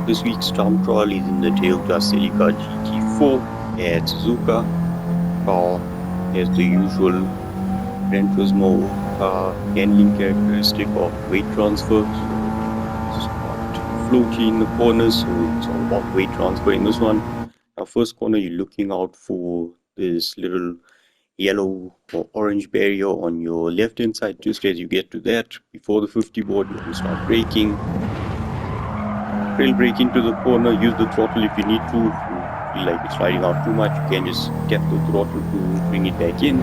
This week's time trial is in the Toyota Celica GT4 at Suzuka. Car has the usual Gran Turismo handling characteristic of weight transfer. So it's not floaty in the corners, so it's all about weight transfer in this one. Now, first corner, you're looking out for this little yellow or orange barrier on your left hand side. Just as you get to that, before the 50 board, you can start braking. Trail brake into the corner, use the throttle if you need to. If you feel like it's sliding out too much, you can just tap the throttle to bring it back in.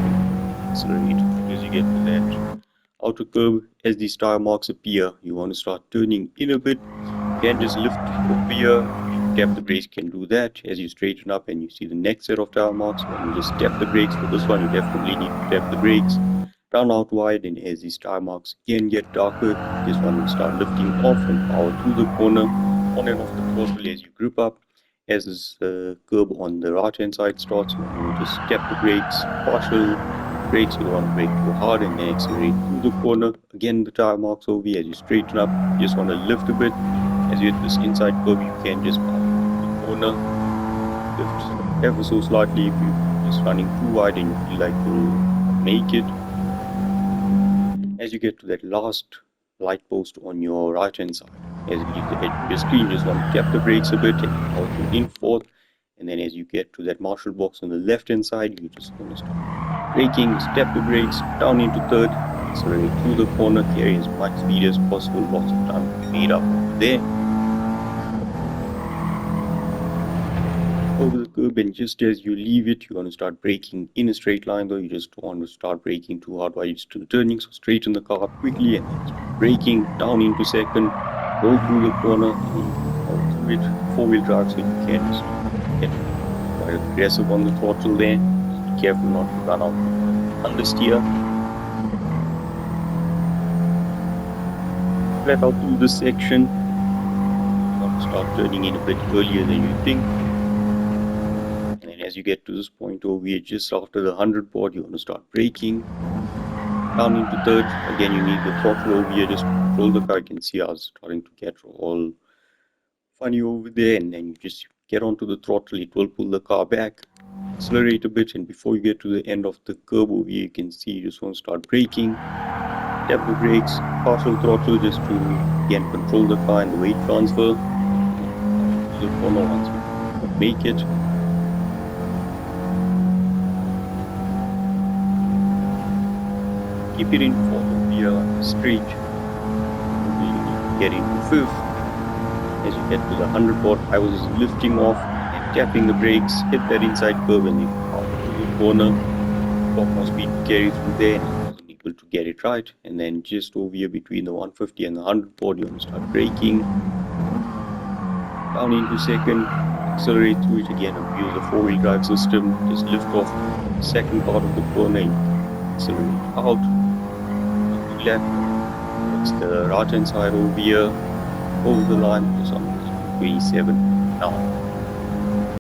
Accelerate as you get to that outer curve. As these tire marks appear, you want to start turning in a bit. You can just lift over here. Tap the brakes, can do that. As you straighten up and you see the next set of tire marks, you just tap the brakes. For this one, you definitely need to tap the brakes. Down out wide, and as these tire marks again get darker, this one will start lifting off and power through the corner. On and off the throttle as you grip up. As this curb on the right hand side starts, you just tap the brakes, partial brakes, you don't want to brake too hard, and then accelerate through the corner. Again, the tire marks over here. As you straighten up, you just want to lift a bit. As you hit this inside curb, you can just power through the corner, lift ever so slightly if you're just running too wide and you feel like you'll make it. As you get to that last light post on your right hand side, as you leave the edge of your screen, just want to tap the brakes a bit and power through in fourth. And then as you get to that marshal box on the left hand side, you just want to start braking, step the brakes down into third, accelerate through the corner, carry as much speed as possible. Lots of time made up over there. Over the curb, and just as you leave it, you want to start braking in a straight line, though you just don't want to start braking too hard while you're still turning. So straighten the car up quickly and then start braking down into second, roll through the corner, and through it, four-wheel drive, so you can just get quite aggressive on the throttle there. Just be careful not to run out understeer. Flat out through this section, you want to start turning in a bit earlier than you think. As you get to this point over here, just after the 100 board, you want to start braking down into third. Again, you need the throttle over here just to control the car. You can see I was starting to get all funny over there, and then you just get onto the throttle. It will pull the car back, accelerate a bit, and before you get to the end of the curb over here, you can see you just want to start braking. Tap the brakes, partial throttle just to again control the car and the weight transfer. The corner once you make it. Keep it in fourth here, straight. Get into fifth. As you get to the 100 board, I was lifting off and tapping the brakes, hit that inside curve, and then out to the corner. Got more speed to carry through there, and I wasn't able to get it right. And then just over here between the 150 and the 100 board, you want to start braking. Down into second, accelerate through it again, and use the four-wheel drive system. Just lift off the second part of the corner and accelerate out. Left, it's the right hand side over here, over the line, just on 27 now.